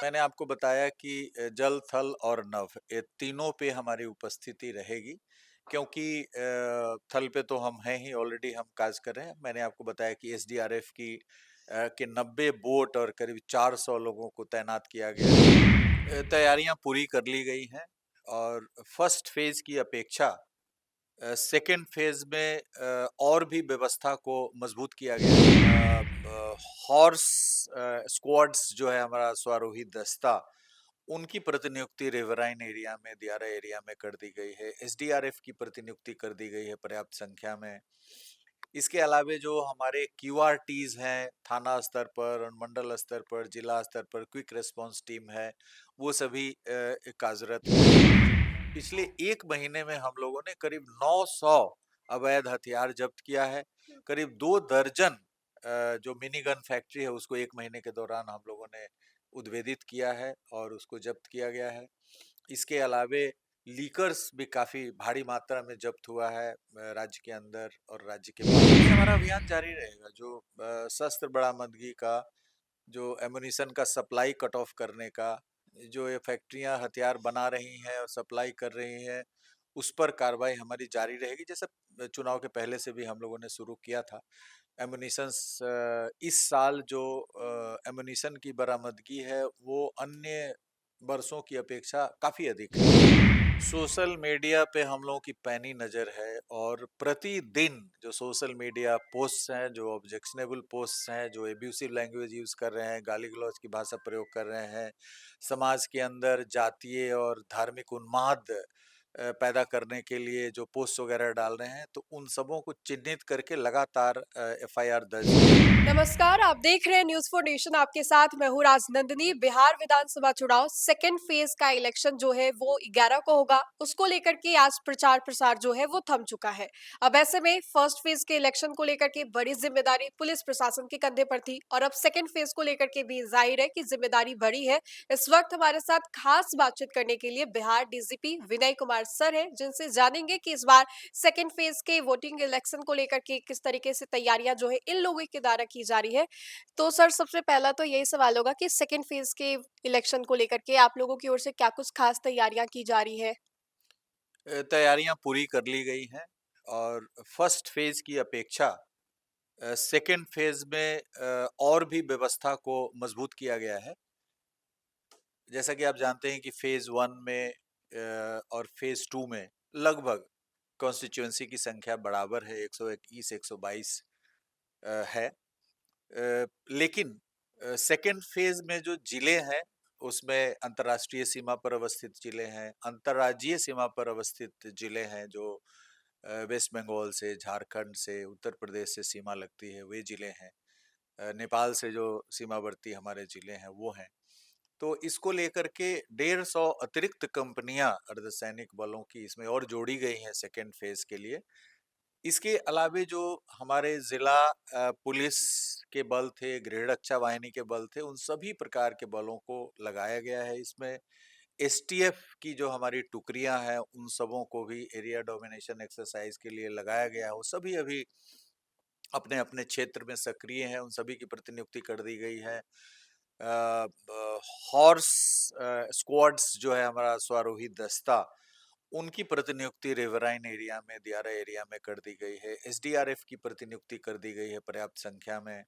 मैंने आपको बताया कि जल, थल और नभ ये तीनों पे हमारी उपस्थिति रहेगी क्योंकि थल पे तो हम हैं ही ऑलरेडी हम काज कर रहे हैं। मैंने आपको बताया कि एसडीआरएफ के 90 बोट और करीब 400 लोगों को तैनात किया गया है। तैयारियां पूरी कर ली गई हैं और फर्स्ट फेज की अपेक्षा सेकेंड फेज में और भी व्यवस्था को मजबूत किया गया है। हॉर्स स्क्वाड्स जो है हमारा स्वारोही दस्ता उनकी प्रतिनियुक्ति रिवराइन एरिया में दियारा एरिया में कर दी गई है। एसडीआरएफ की प्रतिनियुक्ति कर दी गई है पर्याप्त संख्या में। इसके अलावे जो हमारे क्यूआरटीज हैं थाना स्तर पर, मंडल स्तर पर, जिला स्तर पर क्विक रिस्पांस टीम है, वो सभी कार्यरत हैं। पिछले 1 महीने में हम लोगों ने करीब 900 अवैध हथियार जब्त किया है। करीब 2 दर्जन जो मिनी गन फैक्ट्री है उसको 1 महीने के दौरान हम लोगों ने उद्भेदित किया है और उसको जब्त किया गया है। इसके अलावे लीकर्स भी काफी भारी मात्रा में जब्त हुआ है राज्य के अंदर और राज्य के बाहर। ये हमारा अभियान जारी रहेगा जो शस्त्र बरामदगी का, जो एमुनिशन का सप्लाई कट ऑफ करने का, जो ये फैक्ट्रियां हथियार बना रही हैं और सप्लाई कर रही हैं, उस पर कार्रवाई हमारी जारी रहेगी। जैसे चुनाव के पहले से भी हम लोगों ने शुरू किया था। एमुनिशंस इस साल जो एमुनिशन की बरामदगी है वो अन्य वर्षों की अपेक्षा काफी अधिक है। सोशल मीडिया पे हम लोगों की पैनी नजर है और प्रतिदिन जो सोशल मीडिया पोस्ट्स हैं, जो ऑब्जेक्शनेबल पोस्ट्स हैं, जो एब्यूसिव लैंग्वेज यूज कर रहे हैं, गाली गलौज की भाषा प्रयोग कर रहे हैं, समाज के अंदर जातीय और धार्मिक उन्माद पैदा करने के लिए जो पोस्ट वगैरह डाल रहे हैं, तो उन सबों को चिन्हित करके लगातार एफआईआर दर्ज की है। नमस्कार, आप देख रहे हैं न्यूज फॉर नेशन। आपके साथ मैं हूँ राजनंदिनी। बिहार विधानसभा चुनाव सेकेंड फेज का इलेक्शन जो है वो 11 को होगा। उसको लेकर के आज प्रचार प्रसार जो है वो थम चुका है। अब ऐसे में फर्स्ट फेज के इलेक्शन को लेकर के बड़ी जिम्मेदारी पुलिस प्रशासन के कंधे पर थी और अब सेकेंड फेज को लेकर के भी जाहिर है कि जिम्मेदारी बड़ी है। इस वक्त हमारे साथ खास बातचीत करने के लिए बिहार डीजीपी विनय कुमार सर है, जिनसे जानेंगे कि इस बार सेकेंड फेज के वोटिंग इलेक्शन को लेकर के किस तरीके से तैयारियां जो है इन लोगों के द्वारा की जा रही है। तो सर, सबसे पहला तो यही सवाल होगा कि सेकेंड फेज के इलेक्शन को लेकर के आप लोगों की ओर से क्या कुछ खास तैयारियां की जा रही है? तैयारियां पूरी कर ली गई हैं और फर्स्ट फेज की अपेक्षा सेकेंड फेज में और भी व्यवस्था को मजबूत किया गया है। जैसा कि आप जानते हैं कि फेज 1 में और फेज 2 में लगभग कॉन्स्टिट्यूएंसी की संख्या बराबर है, 121 122 है। लेकिन सेकेंड फेज में जो जिले हैं उसमें अंतर्राष्ट्रीय सीमा पर अवस्थित जिले हैं, अंतर्राज्यीय सीमा पर अवस्थित जिले हैं, जो वेस्ट बंगाल से, झारखंड से, उत्तर प्रदेश से सीमा लगती है, वे जिले हैं। नेपाल से जो सीमावर्ती हमारे जिले हैं वो हैं। तो इसको लेकर के 150 अतिरिक्त कंपनियां अर्धसैनिक बलों की इसमें और जोड़ी गई हैं सेकेंड फेज के लिए। इसके अलावे जो हमारे जिला पुलिस के बल थे, गृह रक्षा वाहिनी के बल थे, उन सभी प्रकार के बलों को लगाया गया है इसमें। एसटीएफ की जो हमारी टुकड़ियां हैं उन सबों को भी एरिया डोमिनेशन एक्सरसाइज के लिए लगाया गया है। वो सभी अभी अपने अपने क्षेत्र में सक्रिय हैं, उन सभी की प्रतिनियुक्ति कर दी गई है। हॉर्स स्क्वाड्स जो है हमारा स्वारोही दस्ता, उनकी प्रतिनियुक्ति रिवराइन एरिया में, दियारा एरिया में कर दी गई है। एसडीआरएफ की प्रतिनियुक्ति कर दी गई है पर्याप्त संख्या में।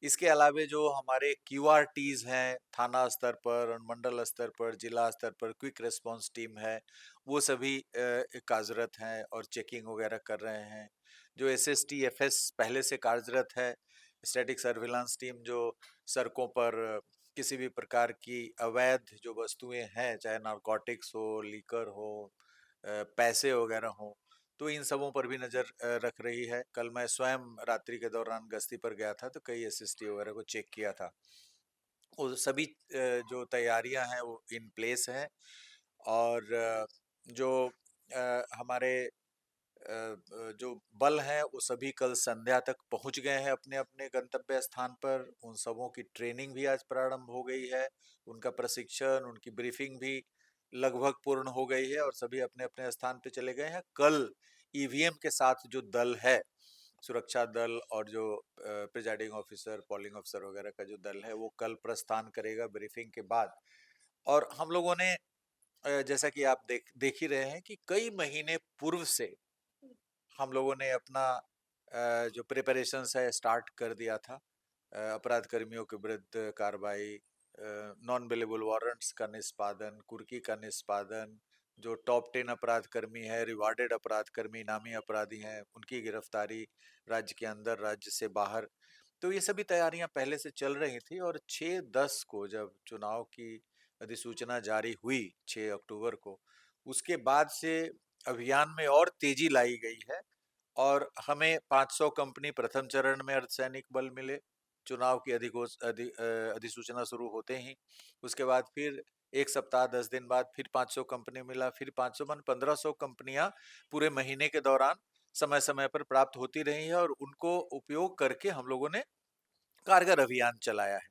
इसके अलावे जो हमारे क्यूआरटीज हैं थाना स्तर पर, मंडल स्तर पर, जिला स्तर पर क्विक रिस्पांस टीम है, वो सभी कार्यरत हैं और चेकिंग वगैरह कर रहे हैं। जो एसएसटीएफएस पहले से कार्यरत है, स्टैटिक सर्विलांस टीम, जो सड़कों पर किसी भी प्रकार की अवैध जो वस्तुएं हैं, चाहे नारकोटिक्स हो, लीकर हो, पैसे वगैरह हो, तो इन सबों पर भी नजर रख रही है। कल मैं स्वयं रात्रि के दौरान गश्ती पर गया था तो कई एसएसटी वगैरह को चेक किया था। वो सभी जो तैयारियां हैं वो इन प्लेस हैं और जो हमारे जो बल हैं वो सभी कल संध्या तक पहुंच गए हैं अपने अपने गंतव्य स्थान पर। उन सबों की ट्रेनिंग भी आज प्रारंभ हो गई है, उनका प्रशिक्षण, उनकी ब्रीफिंग भी लगभग पूर्ण हो गई है और सभी अपने अपने स्थान पे चले गए हैं। कल ईवीएम के साथ जो दल है सुरक्षा दल और जो प्रिजाइडिंग ऑफिसर, पोलिंग ऑफिसर वगैरह का जो दल है वो कल प्रस्थान करेगा ब्रीफिंग के बाद। और हम लोगों ने जैसा कि आप देख ही रहे हैं कि कई महीने पूर्व से हम लोगों ने अपना जो प्रिपरेशंस है स्टार्ट कर दिया था। अपराध कर्मियों के विरुद्ध कार्रवाई, नॉन बेलेबल वारंट्स का निष्पादन, कुर्की का निष्पादन, जो टॉप 10 अपराध कर्मी है, रिवार्डेड अपराध कर्मी, इनामी अपराधी हैं, उनकी गिरफ्तारी राज्य के अंदर, राज्य से बाहर। तो ये सभी तैयारियां पहले से चल रही थी और 6-10 को जब चुनाव की अधिसूचना जारी हुई 6 अक्टूबर को, उसके बाद से अभियान में और तेजी लाई गई है। और हमें 500 कंपनी प्रथम चरण में अर्धसैनिक बल मिले, चुनाव की अधिसूचना शुरू होते ही। उसके बाद फिर 1 सप्ताह 10 दिन बाद फिर 500 कंपनी मिला, फिर 500 मन 1500 कंपनियां पूरे महीने के दौरान समय-समय पर प्राप्त होती रही है और उनको उपयोग करके हम लोगों ने कारगर अभियान चलाया है।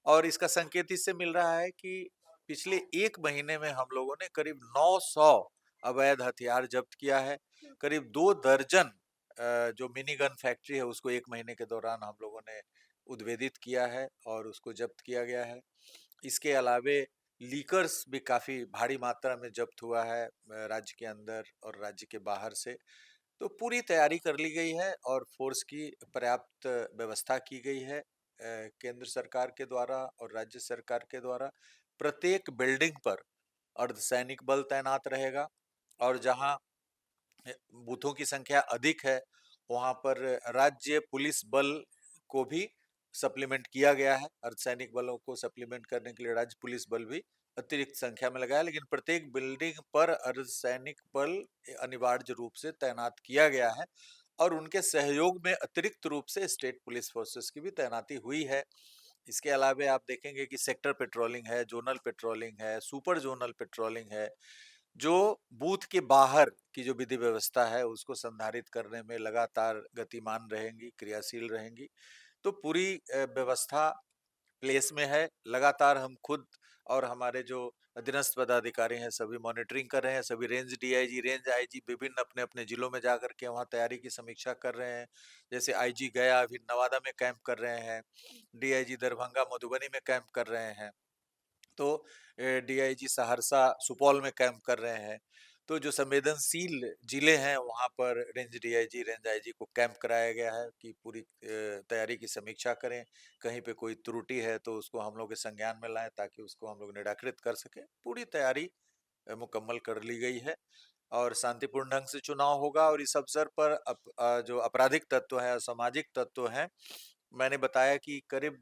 और इसका संकेत इससे मिल रहा है कि पिछले 1 महीने में हम लोगों ने करीब 900 अवैध हथियार जब्त किया है। करीब 2 दर्जन जो मिनी गन फैक्ट्री है उसको 1 महीने के दौरान हम लोगों ने उद्भेदित किया है और उसको जब्त किया गया है। इसके अलावे लीकर्स भी काफ़ी भारी मात्रा में जब्त हुआ है राज्य के अंदर और राज्य के बाहर से। तो पूरी तैयारी कर ली गई है और फोर्स की पर्याप्त व्यवस्था की गई है केंद्र सरकार के द्वारा और राज्य सरकार के द्वारा। प्रत्येक बिल्डिंग पर अर्धसैनिक बल तैनात रहेगा और जहां बूथों की संख्या अधिक है वहां पर राज्य पुलिस बल को भी सप्लीमेंट किया गया है। अर्धसैनिक बलों को सप्लीमेंट करने के लिए राज्य पुलिस बल भी अतिरिक्त संख्या में लगाया, लेकिन प्रत्येक बिल्डिंग पर अर्धसैनिक बल अनिवार्य रूप से तैनात किया गया है और उनके सहयोग में अतिरिक्त रूप से स्टेट पुलिस फोर्सेस की भी तैनाती हुई है। इसके अलावे आप देखेंगे कि सेक्टर पेट्रोलिंग है, जोनल पेट्रोलिंग है, सुपर जोनल पेट्रोलिंग है, जो बूथ के बाहर की जो विधि व्यवस्था है उसको संधारित करने में लगातार गतिमान रहेंगी, क्रियाशील रहेंगी। तो पूरी व्यवस्था प्लेस में है। लगातार हम खुद और हमारे जो अधीनस्थ पदाधिकारी हैं सभी मॉनिटरिंग कर रहे हैं। सभी रेंज डीआईजी, रेंज आईजी विभिन्न अपने-अपने जिलों में जाकर के वहाँ तैयारी की समीक्षा कर रहे हैं। जैसे आईजी गया अभी नवादा में कैंप कर रहे हैं, डीआईजी दरभंगा, मधुबनी में कैंप कर रहे हैं। तो डीआईजी सहरसा, सुपौल में कैंप कर रहे हैं। तो जो संवेदनशील जिले हैं वहाँ पर रेंज डीआईजी, रेंज आईजी को कैंप कराया गया है कि पूरी तैयारी की समीक्षा करें। कहीं पे कोई त्रुटि है तो उसको हम लोग के संज्ञान में लाएं ताकि उसको हम लोग निराकृत कर सकें। पूरी तैयारी मुकम्मल कर ली गई है और शांतिपूर्ण ढंग से चुनाव होगा। और इस अवसर पर जो आपराधिक तत्व है, असामाजिक तत्व हैं, मैंने बताया कि करीब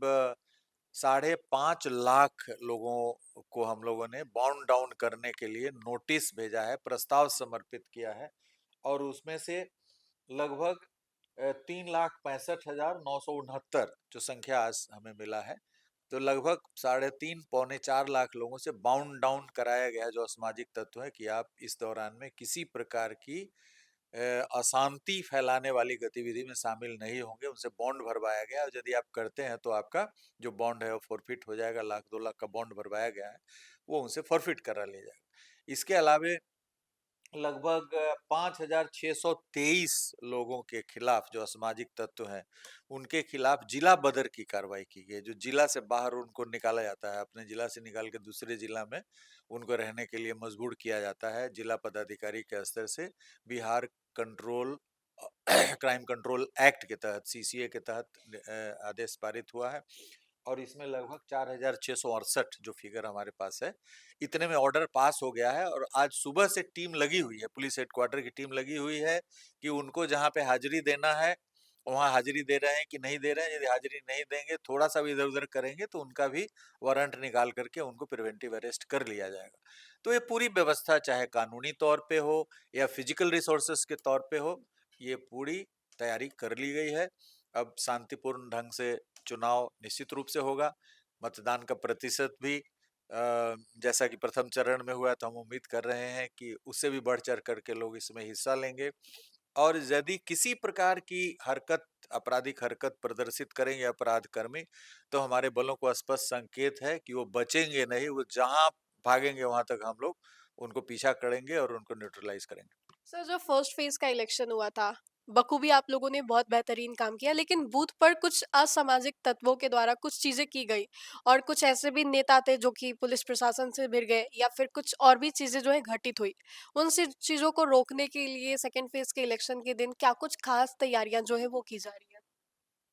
5.5 लाख लोगों को हम लोगों ने बाउंड डाउन करने के लिए नोटिस भेजा है, प्रस्ताव समर्पित किया है और उसमें से लगभग 3,65,969 जो संख्या आज हमें मिला है, तो लगभग 3.5 पौने 4 लाख लोगों से बाउंड डाउन कराया गया है जो असामाजिक तत्व है कि आप इस दौरान में किसी प्रकार की अशांति फैलाने वाली गतिविधि में शामिल नहीं होंगे। उनसे बॉन्ड भरवाया गया है और यदि आप करते हैं तो आपका जो बॉन्ड है वो फॉरफिट हो जाएगा। 1,00,000-2 लाख का बॉन्ड भरवाया गया है, वो उनसे फॉरफिट करा लिया जाएगा। इसके अलावे लगभग 5,623 लोगों के खिलाफ जो असामाजिक तत्व हैं, उनके खिलाफ जिला बदर की कार्रवाई की गई है। जो जिला से बाहर उनको निकाला जाता है, अपने जिला से निकाल के दूसरे जिला में उनको रहने के लिए मजबूर किया जाता है। जिला पदाधिकारी के स्तर से Bihar control crime control act के तहत, सीसीए के तहत आदेश पारित हुआ है और इसमें लगभग 4,668 जो फिगर हमारे पास है, इतने में ऑर्डर पास हो गया है। और आज सुबह से टीम लगी हुई है, पुलिस हेडक्वार्टर की टीम लगी हुई है कि उनको जहाँ पे हाजिरी देना है वहाँ हाजिरी दे रहे हैं कि नहीं दे रहे हैं। यदि हाजिरी नहीं देंगे, थोड़ा सा भी इधर उधर करेंगे तो उनका भी वारंट निकाल करके उनको प्रिवेंटिव अरेस्ट कर लिया जाएगा। तो ये पूरी व्यवस्था चाहे कानूनी तौर पे हो या फिजिकल रिसोर्सेस के तौर पे हो, ये पूरी तैयारी कर ली गई है। अब शांतिपूर्ण ढंग से चुनाव निश्चित रूप से होगा। मतदान का प्रतिशत भी जैसा कि प्रथम चरण में हुआ, तो हम उम्मीद कर रहे हैं कि उससे भी बढ़ चढ़ करके लोग इसमें हिस्सा लेंगे। और यदि किसी प्रकार की हरकत, आपराधिक हरकत प्रदर्शित करेंगे अपराध कर्मी, तो हमारे बलों को स्पष्ट संकेत है कि वो बचेंगे नहीं, वो जहां भागेंगे वहां तक हम लोग उनको पीछा करेंगे और उनको न्यूट्रलाइज करेंगे। सर, जो फर्स्ट फेज का इलेक्शन हुआ था बखूबी आप लोगों ने बहुत बेहतरीन काम किया, लेकिन बूथ पर कुछ असामाजिक तत्वों के द्वारा कुछ चीज़ें की गई और कुछ ऐसे भी नेता थे जो कि पुलिस प्रशासन से भिड़ गए या फिर कुछ और भी चीज़ें जो है घटित हुई। उन सी चीज़ों को रोकने के लिए सेकंड फेज़ के इलेक्शन के दिन क्या कुछ खास तैयारियाँ जो है वो की जा रही हैं?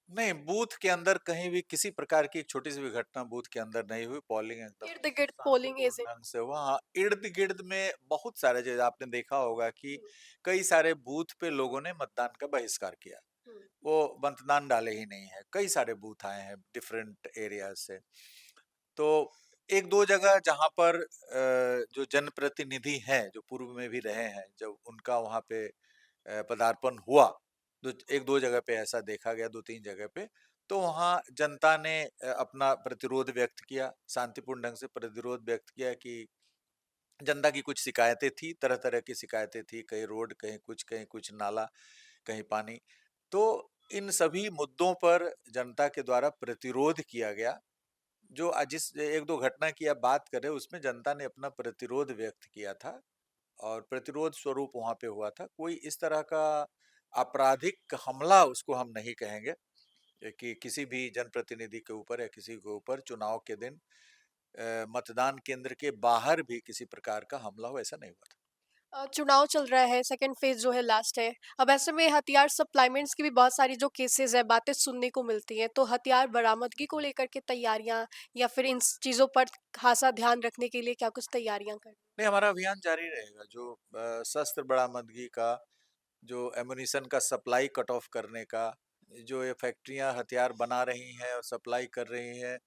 नहीं, बूथ के अंदर कहीं भी किसी प्रकार की एक छोटी-सी भी घटना बूथ के अंदर नहीं हुई, पोलिंग एकदम इर्द-गिर्द पोलिंग शांतिपूर्ण एजेंट। ढंग से हुआ। हाँ, इर्द-गिर्द में बहुत सारे जैसे आपने देखा होगा कि हुँ, कई सारे बूथ पे लोगों ने मतदान का बहिष्कार किया। हुँ। वो मतदान डाले ही नहीं हैं, कई सारे बूथ आए हैं डिफरेंट एरियाज़ से। तो 1-2 जगह जहाँ पर जो जनप्रतिनिधि हैं, जो पूर्व में भी रहे हैं, जब उनका वहाँ पे पदार्पण हुआ, तो 1-2 जगह पे ऐसा देखा गया, 2-3 जगह पे, तो वहाँ जनता ने अपना प्रतिरोध व्यक्त किया, शांतिपूर्ण ढंग से प्रतिरोध व्यक्त किया कि जनता की कुछ शिकायतें थी, तरह-तरह की शिकायतें थी, कहीं कुछ नाला, कहीं पानी। तो इन सभी मुद्दों पर जनता के द्वारा प्रतिरोध किया गया। जो जिस 1-2 घटना की आप बात कर रहे हो उसमें जनता ने अपना प्रतिरोध व्यक्त किया था और प्रतिरोध स्वरूप वहाँ पे हुआ था। कोई इस तरह का आपराधिक हमला उसको हम नहीं कहेंगे कि किसी भी जनप्रतिनिधि के ऊपर या किसी के ऊपर चुनाव के दिन मतदान केंद्र के बाहर भी किसी प्रकार का हमला हो ऐसा नहीं हुआ था। चुनाव चल रहा है, सेकंड फेज़ जो है लास्ट है। अब ऐसे में हथियार सप्लाइमेंट्स की भी बहुत सारी जो केसेज़ हैं, बातें सुनने को मिलती हैं। तो हथियार बरामदगी को लेकर के तैयारियाँ या फिर इन चीज़ों पर ख़ासा ध्यान रखने के लिए क्या कुछ तैयारियाँ कर? नहीं हमारा अभियान जारी रहेगा जो शस्त्र बरामदगी का जो एमुनिशन का सप्लाई कट ऑफ करने का, जो ये फैक्ट्रियाँ हथियार बना रही हैं और सप्लाई कर रही हैं,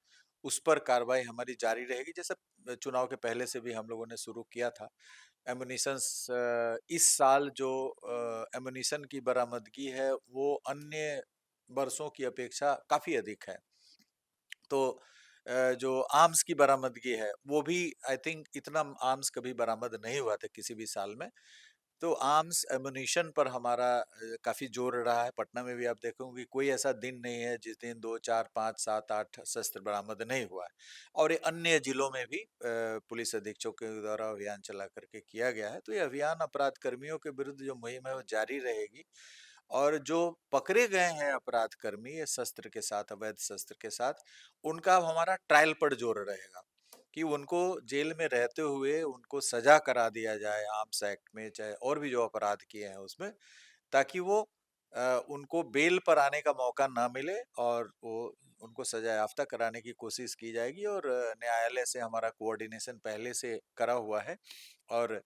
उस पर कार्रवाई हमारी जारी रहेगी। जैसे चुनाव के पहले से भी हम लोगों ने शुरू किया था। एमुनिशंस इस साल जो एमुनिशन की बरामदगी है, वो अन्य वर्षों की अपेक्षा काफ़ी अधिक है। तो जो आर्म्स की बरामदगी है, वो भी आई थिंक इतना आर्म्स कभी बरामद नहीं हुआ था किसी भी साल में। तो आर्म्स एमुनिशन पर हमारा काफ़ी ज़ोर रहा है। पटना में भी आप देखोगे कोई ऐसा दिन नहीं है जिस दिन 2, 4, 5, 7, 8 शस्त्र बरामद नहीं हुआ है। और ये अन्य जिलों में भी पुलिस अधीक्षकों के द्वारा अभियान चला करके किया गया है। तो ये अभियान अपराध कर्मियों के विरुद्ध जो मुहिम है वो जारी रहेगी। और जो पकड़े गए हैं अपराध कर्मी ये शस्त्र के साथ, अवैध शस्त्र के साथ, उनका अब हमारा ट्रायल पर ज़ोर रहेगा। कि उनको जेल में रहते हुए उनको सजा करा दिया जाए आर्म्स एक्ट में चाहे और भी जो अपराध किए हैं उसमें ताकि वो उनको बेल पर आने का मौका ना मिले और वो उनको सजा याफ्ता कराने की कोशिश की जाएगी और न्यायालय से हमारा कोऑर्डिनेशन पहले से करा हुआ है और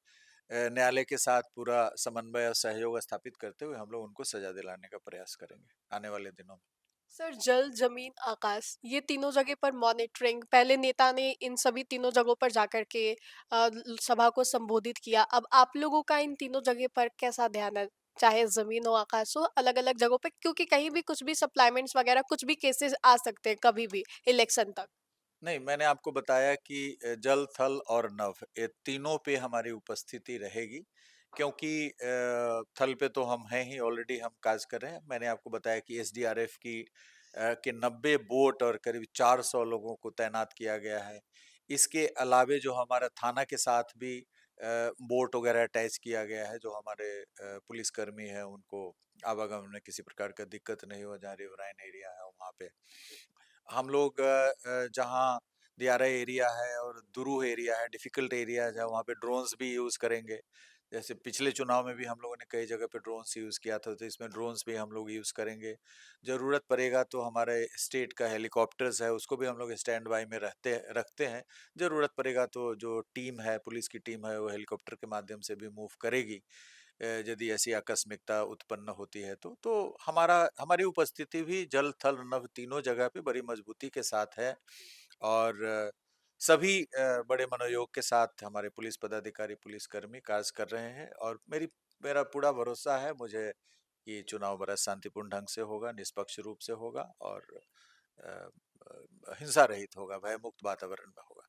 न्यायालय के साथ पूरा समन्वय और सहयोग स्थापित करते हुए हम लोग उनको सजा दिलाने का प्रयास करेंगे आने वाले दिनों में। सर, जल, ज़मीन, आकाश ये तीनों जगह पर मॉनिटरिंग पहले नेता ने इन सभी तीनों जगहों पर जाकर के सभा को संबोधित किया। अब आप लोगों का इन तीनों जगह पर कैसा ध्यान है? चाहे ज़मीन हो, आकाश हो, अलग-अलग जगहों पे क्योंकि कहीं भी कुछ भी सप्लाइमेंट्स वगैरह कुछ भी केसेज़ आ सकते हैं कभी भी इलेक्शन तक। नहीं, मैंने आपको बताया कि जल, थल और नभ ये तीनों पे हमारी उपस्थिति रहेगी क्योंकि थल पे तो हम हैं ही ऑलरेडी हम काज कर रहे हैं। मैंने आपको बताया कि एसडीआरएफ की के 90 बोट और करीब 400 लोगों को तैनात किया गया है। इसके अलावे जो हमारा थाना के साथ भी बोट वगैरह अटैच किया गया है, जो हमारे पुलिसकर्मी हैं उनको आवागमन में किसी प्रकार का दिक्कत नहीं हो, जहाँ रिवराइन एरिया है वहाँ पे। हम लोग जहाँ दियारा एरिया है और दुरूह एरिया है, डिफ़िकल्ट एरियाज़ है, वहाँ पे ड्रोन्स भी यूज़ करेंगे। जैसे पिछले चुनाव में भी हम लोगों ने कई जगह पे ड्रोन्स यूज़ किया था, तो इसमें ड्रोन्स भी हम लोग यूज़ करेंगे। ज़रूरत पड़ेगा तो हमारे स्टेट का हेलीकॉप्टर्स है, उसको भी हम लोग स्टैंड बाय में रखते हैं। ज़रूरत पड़ेगा तो जो टीम है, पुलिस की टीम है, वो हेलीकॉप्टर के माध्यम से भी मूव करेगी। यदि ऐसी आकस्मिकता उत्पन्न होती है तो। तो हमारी उपस्थिति भी जल, थल, नभ तीनों जगह पे बड़ी मजबूती के साथ है और सभी बड़े मनोयोग के साथ हमारे पुलिस पदाधिकारी, पुलिसकर्मी कार्य कर रहे हैं और मेरा पूरा भरोसा है मुझे कि चुनाव बड़ा शांतिपूर्ण ढंग से होगा, निष्पक्ष रूप से होगा और अ, हिंसा रहित होगा, भयमुक्त वातावरण में होगा।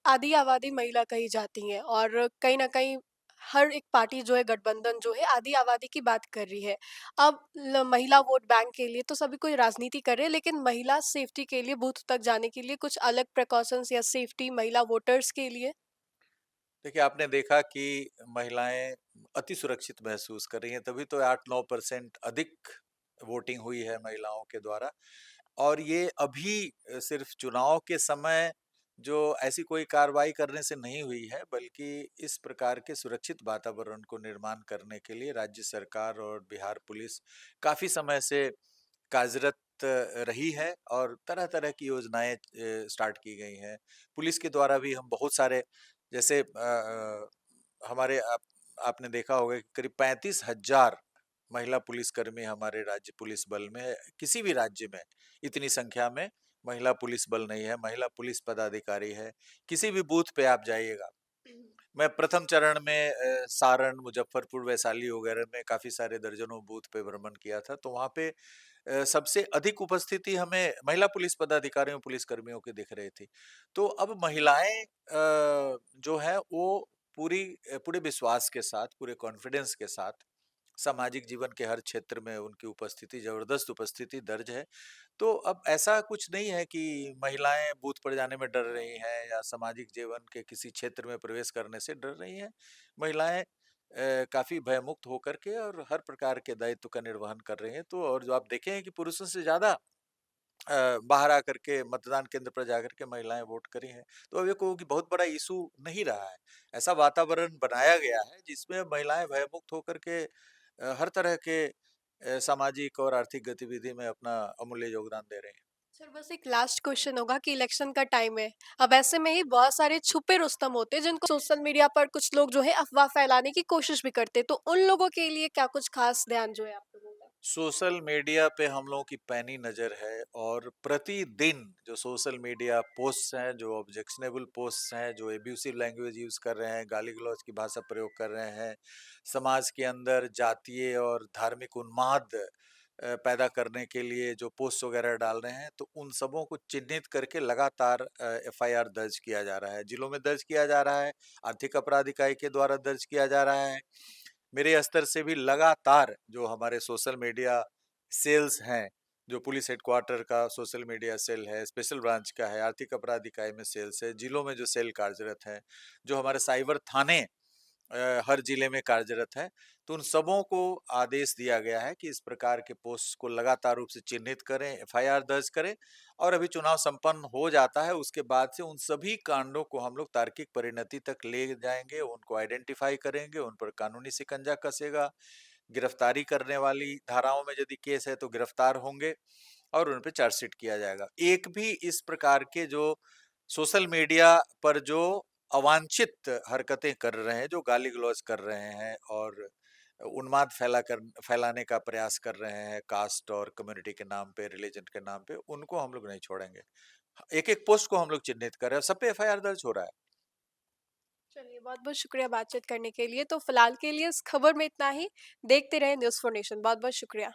आधी आबादी महिला कही जाती हैं और कहीं न कहीं हर एक पार्टी जो है गठबंधन जो है आधी आबादी की बात कर रही है। अब महिला वोट बैंक के लिए तो सभी कोई राजनीति कर रहे हैं लेकिन महिला सेफ्टी के लिए बूथ तक जाने के लिए कुछ अलग प्रिकॉशंस या सेफ्टी महिला वोटर्स के लिए? देखिए, आपने देखा कि महिलाएँ अति सुरक्षित महसूस कर रही हैं, तभी तो 8-9% अधिक वोटिंग हुई है महिलाओं के द्वारा। और ये अभी सिर्फ़ चुनाव के समय जो ऐसी कोई कार्रवाई करने से नहीं हुई है, बल्कि इस प्रकार के सुरक्षित वातावरण को निर्माण करने के लिए राज्य सरकार और बिहार पुलिस काफ़ी समय से कार्यरत रही है और तरह-तरह की योजनाएँ स्टार्ट की गई हैं। पुलिस के द्वारा भी हम बहुत सारे जैसे हमारे आपने देखा होगा कि करीब 35,000 महिला पुलिसकर्मी हमारे राज्य पुलिस बल में है। किसी भी राज्य में इतनी संख्या में महिला पुलिस बल नहीं है, महिला पुलिस पदाधिकारी है। किसी भी बूथ पे आप जाइएगा। मैं प्रथम चरण में सारण, मुज़फ्फरपुर, वैशाली वगैरह में काफ़ी सारे दर्जनों बूथ पे भ्रमण किया था, तो वहाँ पे सबसे अधिक उपस्थिति हमें महिला पुलिस पदाधिकारियों, पुलिसकर्मियों की दिख रही थी। तो अब महिलाएँ जो है वो पूरे विश्वास के साथ, पूरे कॉन्फिडेंस के साथ सामाजिक जीवन के हर क्षेत्र में उनकी उपस्थिति, ज़बरदस्त उपस्थिति दर्ज है। तो अब ऐसा कुछ नहीं है कि महिलाएँ बूथ पर जाने में डर रही हैं या सामाजिक जीवन के किसी क्षेत्र में प्रवेश करने से डर रही हैं। महिलाएँ काफ़ी भयमुक्त होकर के और हर प्रकार के दायित्व का निर्वहन कर रही हैं। तो और जो आप देखें कि पुरुषों से ज़्यादा बाहर आकर के मतदान केंद्र पर जाकर के महिलाएँ वोट करी हैं। तो अब ये कोई बहुत बड़ा इश्यू नहीं रहा है। ऐसा वातावरण बनाया गया है जिसमें महिलाएँ भयमुक्त होकर के हर तरह के सामाजिक और आर्थिक गतिविधि में अपना अमूल्य योगदान दे रही हैं। सर बस एक लास्ट क्वेश्चन होगा कि इलेक्शन का टाइम है। अब ऐसे में ही बहुत सारे छुपे रुस्तम होते हैं जिनको सोशल मीडिया पर कुछ लोग जो है अफ़वाह फैलाने की कोशिश भी करते हैं। तो उन लोगों के लिए क्या कुछ खास ध्यान जो है आप लोगों का? सोशल मीडिया पे हम लोगों की पैनी नज़र है और प्रतिदिन जो सोशल मीडिया पोस्ट्स हैं, जो ऑब्जेक्शनेबल पोस्ट्स हैं, जो एब्यूसिव लैंग्वेज यूज़ कर रहे हैं, गाली-गलौज की भाषा प्रयोग कर रहे हैं, समाज के अंदर जातीय और धार्मिक उन्माद पैदा करने के लिए जो पोस्ट वगैरह डाल रहे हैं, तो उन सबों को चिह्नित करके लगातार एफआईआर दर्ज किया जा रहा है। जिलों में दर्ज किया जा रहा है, आर्थिक अपराध इकाई के द्वारा दर्ज किया जा रहा है। मेरे स्तर से भी लगातार जो हमारे सोशल मीडिया सेल्स हैं, जो पुलिस हेडक्वार्टर का सोशल मीडिया सेल है, स्पेशल ब्रांच का है, आर्थिक अपराध इकाई में सेल्स है, जिलों में जो सेल कार्यरत हैं, जो हमारे साइबर थाने हर जिले में कार्यरत हैं, तो उन सबों को आदेश दिया गया है कि इस प्रकार के पोस्ट को लगातार रूप से चिन्हित करें, एफआईआर दर्ज करें और अभी चुनाव संपन्न हो जाता है, उसके बाद से उन सभी कांडों को हम लोग तार्किक परिणति तक ले जाएँगे, उनको आइडेंटिफ़ाई करेंगे, उन पर कानूनी शिकंजा कसेगा, गिरफ्तारी करने वाली धाराओं में यदि केस है तो गिरफ्तार होंगे और उन पे चार्जशीट किया जाएगा। एक भी इस प्रकार के जो सोशल मीडिया पर जो अवांछित हरकतें कर रहे हैं, जो गाली-गलौज कर रहे हैं और उन्माद फैलाने का प्रयास कर रहे हैं कास्ट और कम्युनिटी के नाम पे, रिलीजन के नाम पे, उनको हम लोग नहीं छोड़ेंगे। एक-एक पोस्ट को हम लोग चिह्नित कर रहे हैं, सब पे एफआईआर दर्ज हो रहा है। चलिए बहुत-बहुत शुक्रिया बातचीत करने के लिए। तो फिलहाल के लिए इस खबर में इतना ही। देखते रहें न्यूज़ फॉर नेशन। बहुत-बहुत शुक्रिया।